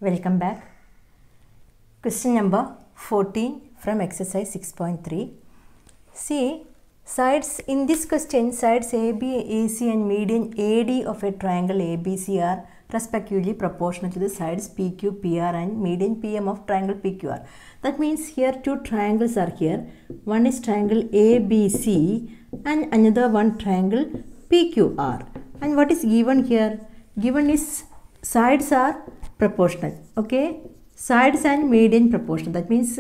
Welcome back. Question number 14 from exercise 6.3. See, sides in this question, sides AB, AC and median AD of a triangle ABC are respectively proportional to the sides PQ, PR and median PM of triangle PQR. That means here two triangles are here. One is triangle ABC and another one triangle PQR. And what is given here? Given is sides are proportional. Okay, sides and median proportional. That means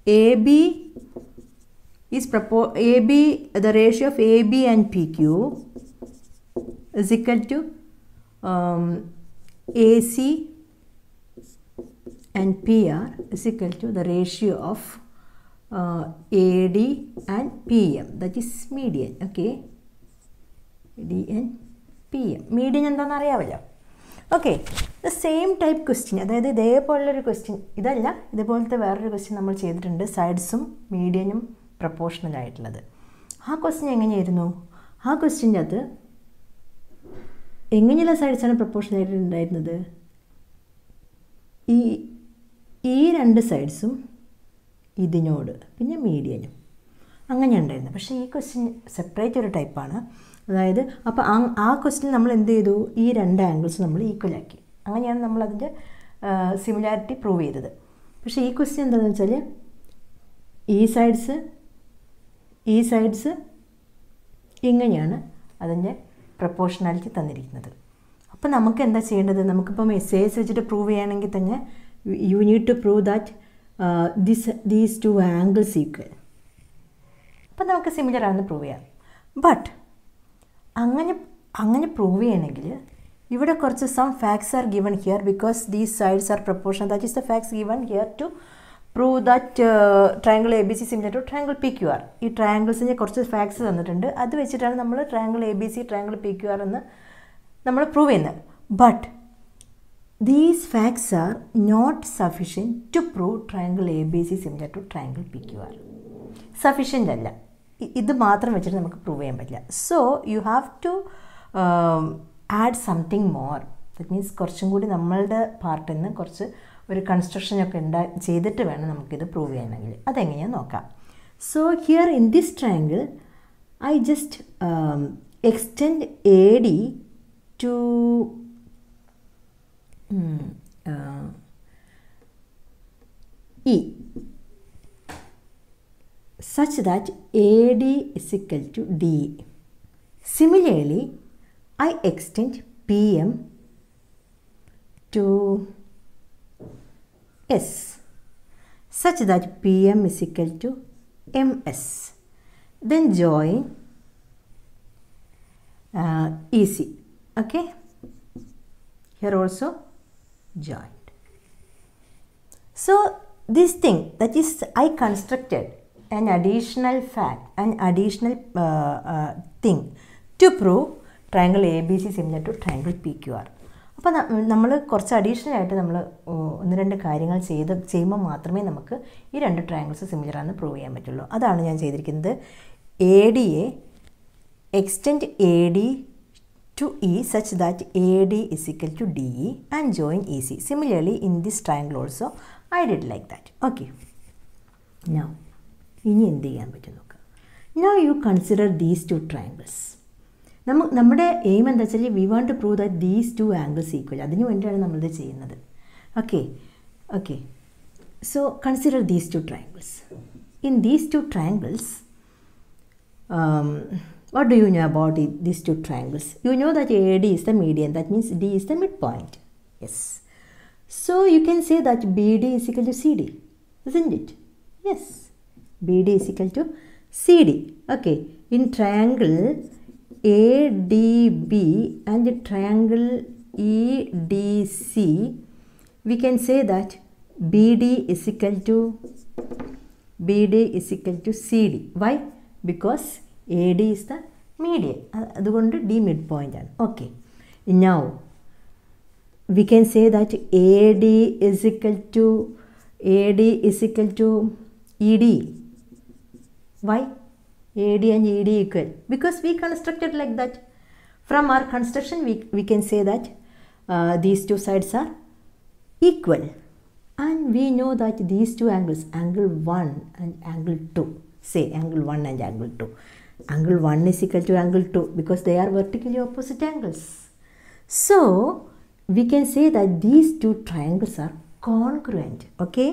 AB is the ratio of AB and PQ is equal to AC and PR is equal to the ratio of AD and PM, that is median. Okay, AD and PM. Median എന്താണെന്ന് അറിയാമല്ലോ. Okay, the same type question, അതായത് ഇതേപോലുള്ളൊരു question, ഇതല്ല ഇതേപോലത്തെ വേറൊരു question നമ്മൾ ചെയ്തിട്ടുണ്ട്, സൈഡ്സും മീഡിയനും proportional ആയിട്ടുള്ളത്. ആ ക്വസ്റ്റ്യൻ എങ്ങനെയായിരുന്നു? ആ ക്വസ്റ്റ്യൻ്റെ അത് എങ്ങനെയുള്ള സൈഡ്സാണ് പ്രപ്പോർഷണൽ ആയിട്ട് ഉണ്ടായിരുന്നത്? ഈ രണ്ട് സൈഡ്സും ഇതിനോട് പിന്നെ മീഡിയനും അങ്ങനെ ഉണ്ടായിരുന്നു. പക്ഷേ ഈ ക്വസ്റ്റ്യൻ സെപ്പറേറ്റ് ഒരു ടൈപ്പാണ്. അതായത് അപ്പോൾ ആ ക്വസ്റ്റ്യൻ നമ്മൾ എന്ത് ചെയ്തു? ഈ രണ്ട് ആംഗിൾസ് നമ്മൾ ഈക്വലാക്കി. അങ്ങനെയാണ് നമ്മളതിൻ്റെ സിമിലാരിറ്റി പ്രൂവ് ചെയ്തത്. പക്ഷേ ഈ ക്വസ്റ്റ്യൻ എന്താണെന്ന് വെച്ചാൽ ഈ സൈഡ്സ് ഇങ്ങനെയാണ് അതിൻ്റെ പ്രപ്പോർഷണാലിറ്റി തന്നിരിക്കുന്നത്. അപ്പോൾ നമുക്ക് എന്താ ചെയ്യേണ്ടത്? നമുക്കിപ്പം എസ്സേസ് വെച്ചിട്ട് പ്രൂവ് ചെയ്യുകയാണെങ്കിൽ തന്നെ you need to prove that these two angles equal. അപ്പം നമുക്ക് സിമിലർ ആണെന്ന് പ്രൂവ് ചെയ്യാം. ബട്ട് അങ്ങനെ പ്രൂവ് ചെയ്യണമെങ്കിൽ ഇവിടെ കുറച്ച് some facts are given here because these sides are proportional. That is the facts given here to prove that triangle A B C similar to triangle P Q R. ഈ ട്രയാങ്കിൾസിൻ്റെ കുറച്ച് facts തന്നിട്ടുണ്ട്. അത് വെച്ചിട്ടാണ് നമ്മൾ triangle A B C triangle P Q R എന്ന് നമ്മൾ prove ചെയ്യുന്നത്. But these facts are not sufficient to prove triangle A B C similar to triangle P Q R. Sufficient അല്ല. ഇത് മാത്രം വെച്ചിട്ട് നമുക്ക് പ്രൂവ് ചെയ്യാൻ പറ്റില്ല. So you have to add something more. That means കുറച്ചും കൂടി നമ്മളുടെ പാർട്ടിൽ നിന്ന് കുറച്ച് ഒരു കൺസ്ട്രക്ഷനൊക്കെ ചെയ്തിട്ട് വേണം നമുക്കിത് പ്രൂവ് ചെയ്യണമെങ്കിൽ. അതെങ്ങനെയാണെന്ന് നോക്കാം. So here in this triangle I just extend A D to E such that AD is equal to DE. Similarly, I extend PM to S such that PM is equal to MS. Then join EC. Okay, here also joined. So this thing, that is I constructed an additional fact, an additional thing to prove triangle ABC similar to triangle PQR. അപ്പോൾ നമ്മൾ കുറച്ച് additional ആയിട്ട് നമ്മൾ ഒന്ന് രണ്ട് കാര്യങ്ങൾ ചെയ്യുമ്പോൾ മാത്രമേ നമുക്ക് ഈ രണ്ട് ട്രയാങ്കിൾസ് സിമിലർ ആണെന്ന് പ്രൂവ് ചെയ്യാൻ പറ്റുള്ളൂ. അതാണ് ഞാൻ ചെയ്തിരിക്കുന്നത്. എ ഡിയെ extend A D to E such that AD is equal to DE and join EC. Similarly, in this triangle also, I did like that. Okay. Now, ഇനി എന്ത് ചെയ്യാൻ പറ്റും നോക്കാം. Now you consider these two triangles. നമ്മുടെ aim എന്താ വെച്ചാൽ we want to prove that these two angles equal. അതിന് വേണ്ടിയാണ് നമ്മളിത് ചെയ്യുന്നത്. Okay. So consider these two triangles. In these two triangles, what do you know about these two triangles? You know that AD is the median. That means D is the midpoint. Yes. So you can say that BD is equal to CD, isn't it? Yes. BD is equal to CD. Okay. In triangle ADB and triangle EDC, we can say that BD is equal to CD. Why? Because AD is the median. അതുകൊണ്ട് D midpoint ആണ്. Okay. Now we can say that AD is equal to ED. Why? AD and ED equal. Because we constructed like that. From our construction we can say that these two sides are equal. And we know that these two angles, angle 1 and angle 2, say angle 1 and angle 2. Angle 1 is equal to angle 2 because they are vertically opposite angles. So we can say that these two triangles are congruent. Okay,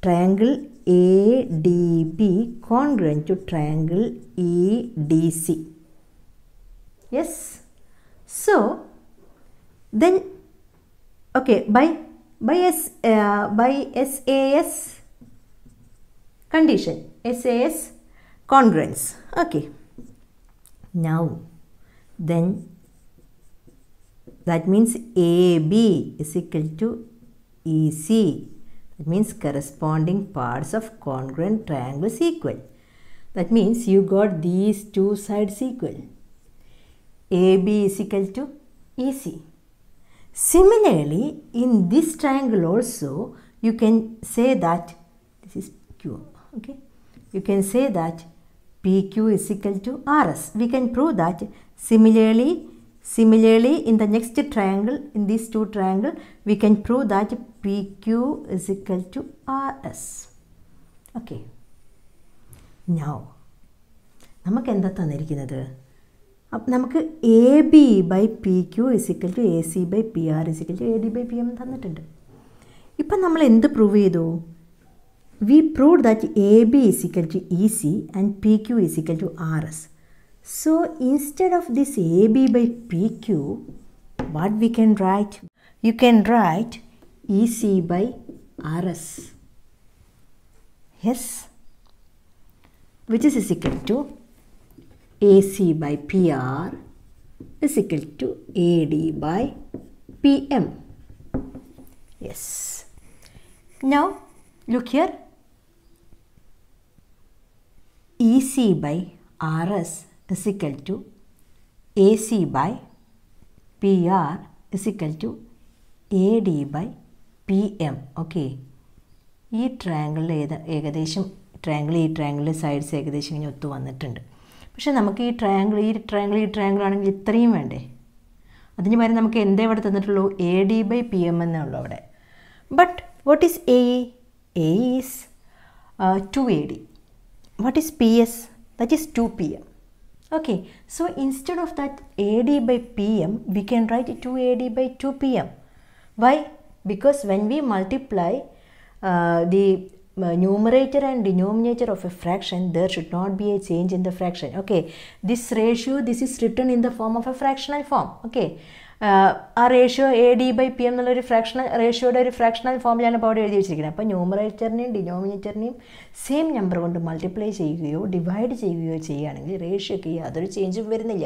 triangle ADB congruent to triangle EDC. Yes. So then, okay, by SAS condition, SAS congruence. Okay, now then that means AB is equal to EC. That means corresponding parts of congruent triangles equal. That means you got these two sides equal. AB is equal to EC. Similarly, in this triangle also, you can say that this is Q. Okay, you can say that PQ is equal to RS. We can prove that similarly in the next triangle, in these two triangles, we can prove that PQ is equal to RS. Okay. Now, നമുക്ക് എന്താ തന്നിരിക്കുന്നത്? നമുക്ക് AB by PQ is equal to AC by PR is equal to AD by PM തന്നിട്ടുണ്ട്. ഇപ്പം നമ്മൾ എന്ത് prove ചെയ്തു? We proved that AB is equal to EC and PQ is equal to RS. So instead of this AB by PQ, what we can write? You can write EC by RS. Yes, which is equal to AC by PR is equal to AD by PM. Yes. Now look here. EC by RS is equal to AC by PR is equal to AD by PM. Okay. ഈ triangle ഏകദേശം ഈ ട്രയാങ്കിളിലെ sides ഏകദേശം ഇങ്ങനെ ഒത്തു വന്നിട്ടുണ്ട്. പക്ഷേ നമുക്ക് ഈ ട്രയാങ്കിൾ ആണെങ്കിൽ ഇത്രയും വേണ്ടേ? അതിന് പകരം നമുക്ക് എന്തേ ഇവിടെ തന്നിട്ടുള്ളൂ? AD by PM എന്നേ ഉള്ളൂ അവിടെ. But what is AE? AE is 2AD. What is PS? That is 2PM. Okay, so instead of that AD by PM, we can write 2AD by 2PM. Why? Because when we multiply the numerator and denominator of a fraction, there should not be a change in the fraction. Okay, this ratio, this is written in the form of a fractional form. Okay, ആ ratio AD by PM എന്നുള്ളൊരു റേഷ്യോയുടെ ഒരു fractional ഫോമിലാണ് ഇപ്പോൾ അവിടെ എഴുതി വെച്ചിരിക്കുന്നത്. അപ്പോൾ ന്യൂമറേറ്ററിനെയും ഡിനോമിനേറ്ററിനെയും സെയിം നമ്പർ കൊണ്ട് മൾട്ടിപ്ലൈ ചെയ്യുകയോ ഡിവൈഡ് ചെയ്യുകയോ ചെയ്യുകയാണെങ്കിൽ റേഷ്യോയ്ക്ക് യാതൊരു ചേഞ്ചും വരുന്നില്ല.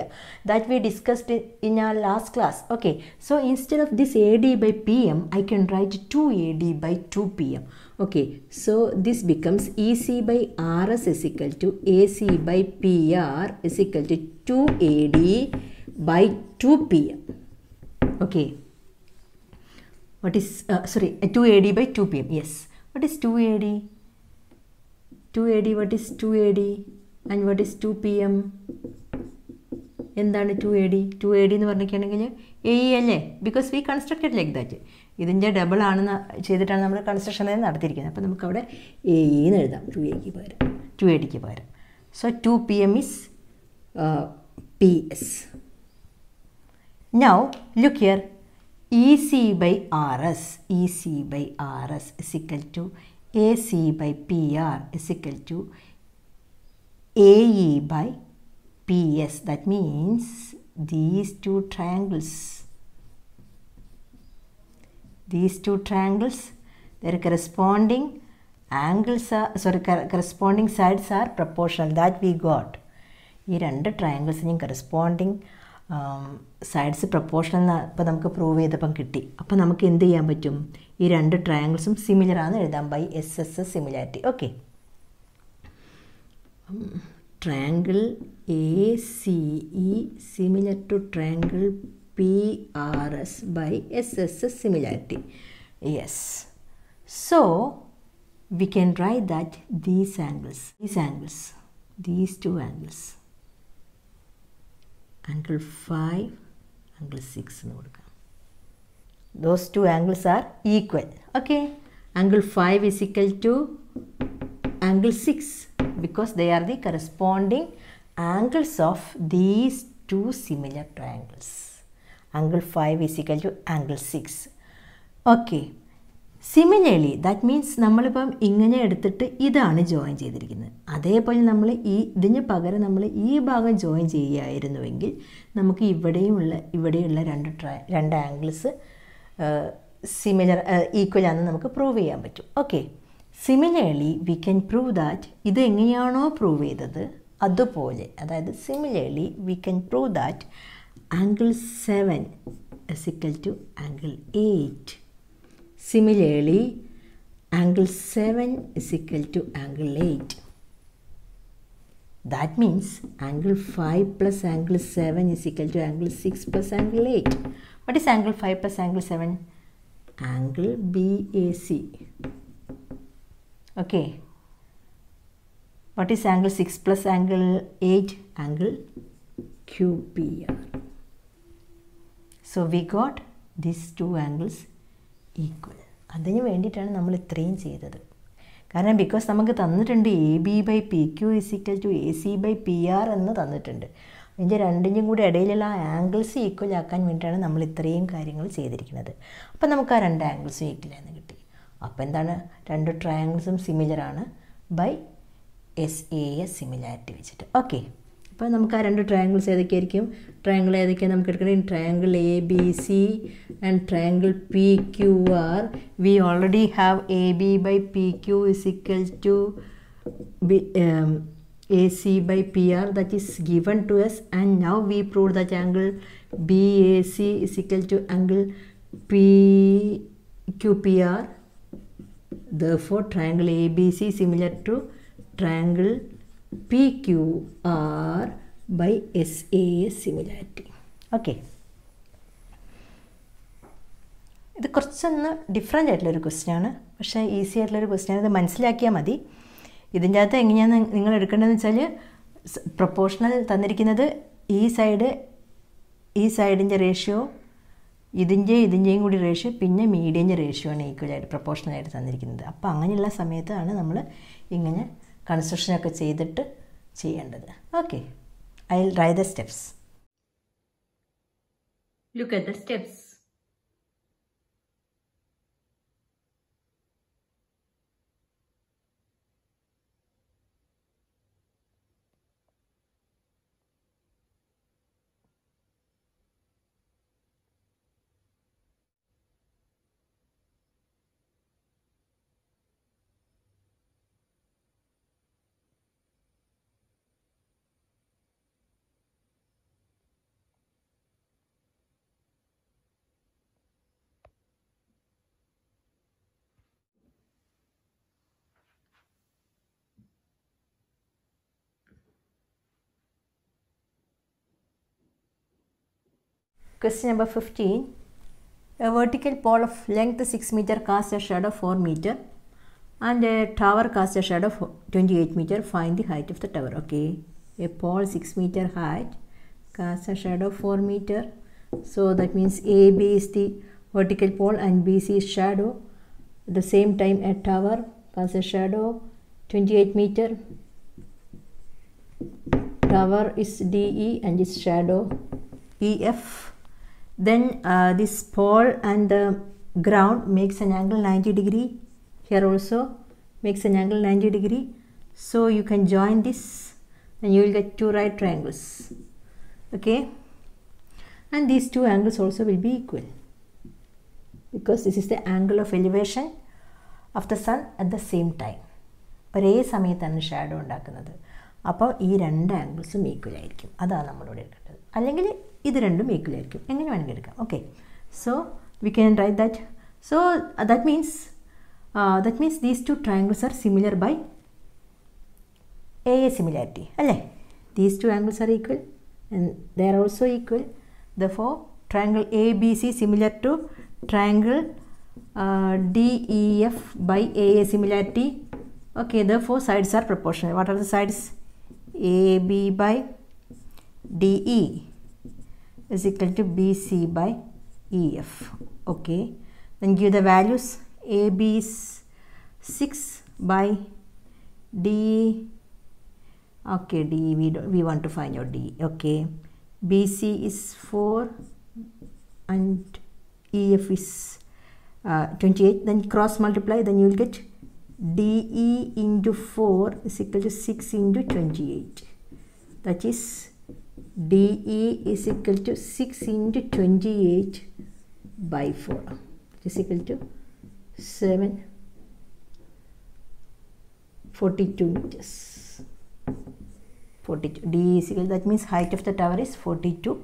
That we discussed in our last class. Okay, so instead of this AD by PM, I can write 2AD by 2PM. Okay, so this becomes EC by RS is equal to AC by PR is equal to 2AD by 2PM. Okay, what is 2AD by 2PM? Yes, what is 2AD? 2AD, what is 2AD and what is 2PM? എന്താണ് 2AD? 2AD എന്ന് പറഞ്ഞിട്ടുണ്ടെങ്കിൽ AE അല്ലേ? Because we constructed like that. ഇതിൻ്റെ double ആണെന്ന് ചെയ്തിട്ടാണ് നമ്മൾ construction തന്നെ നടത്തിയിരിക്കുന്നത്. അപ്പോൾ നമുക്കവിടെ AE എന്ന് എഴുതാം 2ADക്ക് പകരം. So 2PM is PS. Now look here, EC by RS is equal to AC by PR is equal to AE by PS. That means these two triangles, their corresponding angles are corresponding sides are proportional. That we got. ഈ രണ്ട് ട്രയാങ്കിൾസിനും corresponding sides proportional ഇപ്പോൾ നമുക്ക് prove ചെയ്തപ്പം കിട്ടി. അപ്പോൾ നമുക്ക് എന്ത് ചെയ്യാൻ പറ്റും? ഈ രണ്ട് ട്രയാങ്കിൾസും സിമിലർ ആണെന്ന് എഴുതാം by SS similarity. Okay, triangle ACE similar to triangle PRS by SS similarity. Yes, so we can write that these two angles, angle 5, angle 6 എന്ന് കൊടുക്കാം. those two angles are equal. Okay, angle 5 is equal to angle 6 because they are the corresponding angles of these two similar triangles. Angle 5 is equal to angle 6. Okay. Similarly, that means നമ്മളിപ്പം ഇങ്ങനെ എടുത്തിട്ട് ഇതാണ് join ചെയ്തിരിക്കുന്നത്. അതേപോലെ നമ്മൾ ഇതിന് പകരം നമ്മൾ ഈ ഭാഗം ജോയിൻ ചെയ്യുകയായിരുന്നുവെങ്കിൽ നമുക്ക് ഇവിടെയുള്ള രണ്ട് ആംഗിൾസ് സിമിലർ ഈക്വൽ ആണെന്ന് നമുക്ക് പ്രൂവ് ചെയ്യാൻ പറ്റും. Okay, similarly we can prove that ഇത് എങ്ങനെയാണോ പ്രൂവ് ചെയ്തത് അതുപോലെ, അതായത് similarly we can prove that angle 7 is equal to angle 8. Similarly, angle 7 is equal to angle 8. That means angle 5 plus angle 7 is equal to angle 6 plus angle 8. What is angle 5 plus angle 7? Angle BAC. Okay. What is angle 6 plus angle 8? Angle QPR. So we got these two angles equal. അതിന് വേണ്ടിയിട്ടാണ് നമ്മൾ ഇത്രയും ചെയ്തത്. കാരണം because നമുക്ക് തന്നിട്ടുണ്ട് AB/PQ is equal to AC/PR എന്ന് തന്നിട്ടുണ്ട്. അതിൻ്റെ രണ്ടിനും കൂടി ഇടയിലുള്ള ആംഗിൾസ് ഈക്വൽ ആക്കാൻ വേണ്ടിയിട്ടാണ് നമ്മൾ ഇത്രയും കാര്യങ്ങൾ ചെയ്തിരിക്കുന്നത്. അപ്പോൾ നമുക്ക് ആ രണ്ട് ആംഗിൾസും ഈക്വൽ എന്ന് കിട്ടി. അപ്പോൾ എന്താണ്, രണ്ട് ട്രയാങ്കിൾസും സിമിലറാണ് ബൈ SAS സിമിലാരിറ്റി വെച്ചിട്ട്. ഓക്കെ, അപ്പോൾ നമുക്ക് ആ രണ്ട് ട്രയാങ്കിൾസ് ഏതൊക്കെയായിരിക്കും? ട്രയാങ്കിൾ ഏതൊക്കെയാണ് നമുക്ക് എടുക്കുന്നത്? Triangle ABC and triangle PQR. We already have AB/PQ is equal to AC/PR, that is given to us, and now we proved that angle BAC is equal to angle PQPR. Therefore, triangle ABC is similar to triangle PQR by SAS similarity. Okay. ഇത് കുറച്ചൊന്ന് different ആയിട്ടുള്ളൊരു ക്വസ്റ്റ്യനാണ്, പക്ഷേ easy ആയിട്ടുള്ളൊരു ക്വസ്റ്റ്യനാണ്. ഇത് മനസ്സിലാക്കിയാൽ മതി. ഇതിൻ്റെ അകത്ത് എങ്ങനെയാണ് നിങ്ങൾ എടുക്കേണ്ടതെന്ന് വെച്ചാൽ, പ്രൊപ്പോർഷണൽ തന്നിരിക്കുന്നത് ഈ സൈഡിൻ്റെ റേഷ്യോ, ഇതിൻ്റെയും കൂടി റേഷ്യോ, പിന്നെ മീഡിയൻ്റെ റേഷ്യോ ആണ് ഈക്വലായിട്ട് പ്രൊപ്പോർഷണലായിട്ട് തന്നിരിക്കുന്നത്. അപ്പോൾ അങ്ങനെയുള്ള സമയത്താണ് നമ്മൾ ഇങ്ങനെ കൺസ്ട്രക്ഷനൊക്കെ ചെയ്തിട്ട് ചെയ്യേണ്ടത്. Okay, I will write the steps. Look at the steps. Question number 15. A vertical pole of length 6 meter casts a shadow 4 meter and a tower casts a shadow 28 meter. Find the height of the tower. Okay, a pole 6 meter height casts a shadow 4 meter. So that means AB is the vertical pole and BC is shadow. At the same time, a tower casts a shadow 28 meter. Tower is DE and its shadow EF. Then this pole and the ground makes an angle 90 degree. Here also makes an angle 90 degree. So you can join this and you will get two right triangles. Okay, and these two angles also will be equal because this is the angle of elevation of the sun at the same time. ഒരേ സമയത്താണ് shadow ഉണ്ടാക്കുന്നത്. അപ്പോൾ ഈ രണ്ട് ആംഗിൾസും equal ആയിരിക്കും. അതാണ് നമ്മളിവിടെ എടുക്കേണ്ടത്. അല്ലെങ്കിൽ ഇത് രണ്ടും ഈക്വൽ ആയിരിക്കും, എങ്ങനെ വേണമെങ്കിൽ എടുക്കാം. Okay, so we can write that. So that means these two triangles are similar by AA similarity അല്ലേ. These two angles are equal and they are also equal. Therefore triangle ABC similar to triangle DEF by AA similarity. Okay, therefore sides are proportional. What are the sides? AB by DE is equal to BC by EF. Okay, then give the values. AB is 6 by D. Okay, D we want to find out D. Okay, BC is 4 and EF is 28. Then cross multiply, then you will get DE into 4 is equal to 6 into 28. That is DE is equal to 6 into 28 by 4. It is equal to 42 meters. 42. D is equal, that means height of the tower is 42